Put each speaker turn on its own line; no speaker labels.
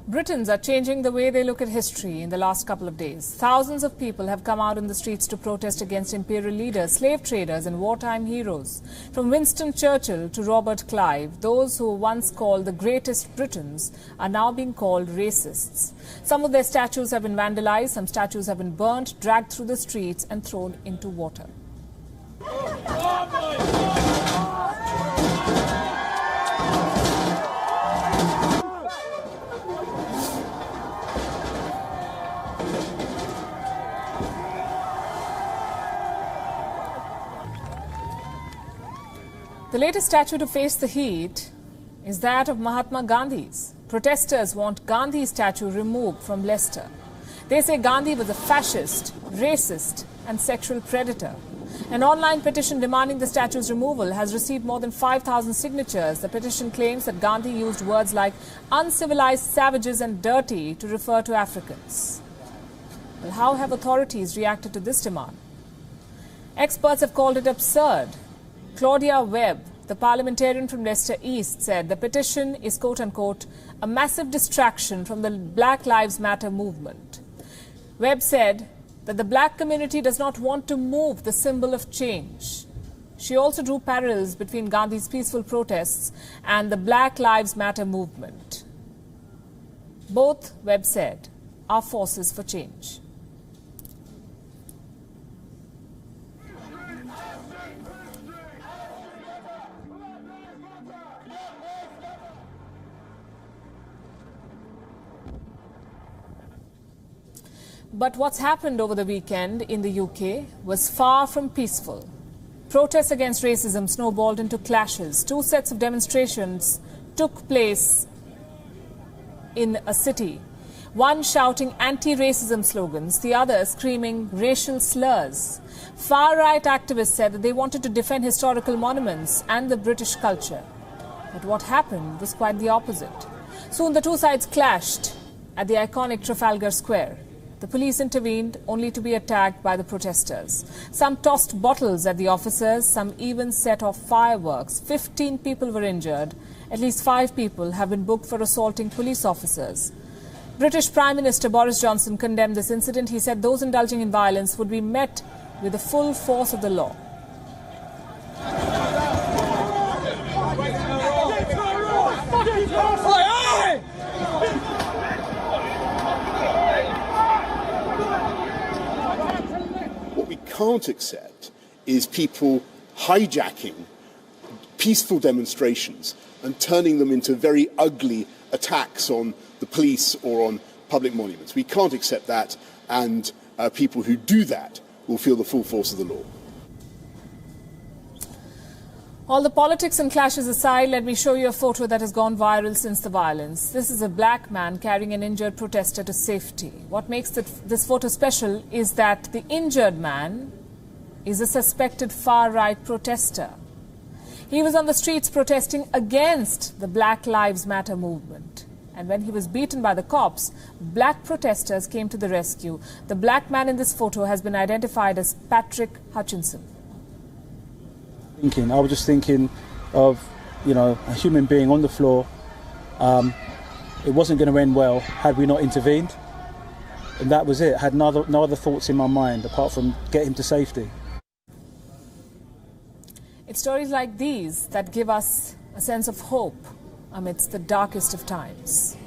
Britons are changing the way they look at history in the last couple of days. Thousands of people have come out in the streets to protest against imperial leaders, slave traders and wartime heroes. From Winston Churchill to Robert Clive, those who were once called the greatest Britons are now being called racists. Some of their statues have been vandalized, some statues have been burnt, dragged through the streets and thrown into water. The latest statue to face the heat is that of Mahatma Gandhi's. Protesters want Gandhi's statue removed from Leicester. They say Gandhi was a fascist, racist and sexual predator. An online petition demanding the statue's removal has received more than 5,000 signatures. The petition claims that Gandhi used words like uncivilized savages and dirty to refer to Africans. Well, how have authorities reacted to this demand? Experts have called it absurd. Claudia Webb, the parliamentarian from Leicester East, said the petition is, quote-unquote, a massive distraction from the Black Lives Matter movement. Webb said that the black community does not want to move the symbol of change. She also drew parallels between Gandhi's peaceful protests and the Black Lives Matter movement. Both, Webb said, are forces for change. But what's happened over the weekend in the UK was far from peaceful. Protests against racism snowballed into clashes. Two sets of demonstrations took place in a city, one shouting anti-racism slogans, the other screaming racial slurs. Far-right activists said that they wanted to defend historical monuments and the British culture. But what happened was quite the opposite. Soon the two sides clashed at the iconic Trafalgar Square. The police intervened only to be attacked by the protesters. Some tossed bottles at the officers, some even set off fireworks. 15 people were injured. At least 5 people have been booked for assaulting police officers. British Prime Minister Boris Johnson condemned this incident. He said those indulging in violence would be met with the full force of the law.
What we can't accept is people hijacking peaceful demonstrations and turning them into very ugly attacks on the police or on public monuments. We can't accept that, and people who do that will feel the full force of the law.
All the politics and clashes aside, let me show you a photo that has gone viral since the violence. This is a black man carrying an injured protester to safety. What makes this photo special is that the injured man is a suspected far-right protester. He was on the streets protesting against the Black Lives Matter movement. And when he was beaten by the cops, black protesters came to the rescue. The black man in this photo has been identified as Patrick Hutchinson.
I was just thinking of, a human being on the floor. It wasn't going to end well had we not intervened. And that was it. I had no other thoughts in my mind apart from get him to safety.
It's stories like these that give us a sense of hope amidst the darkest of times.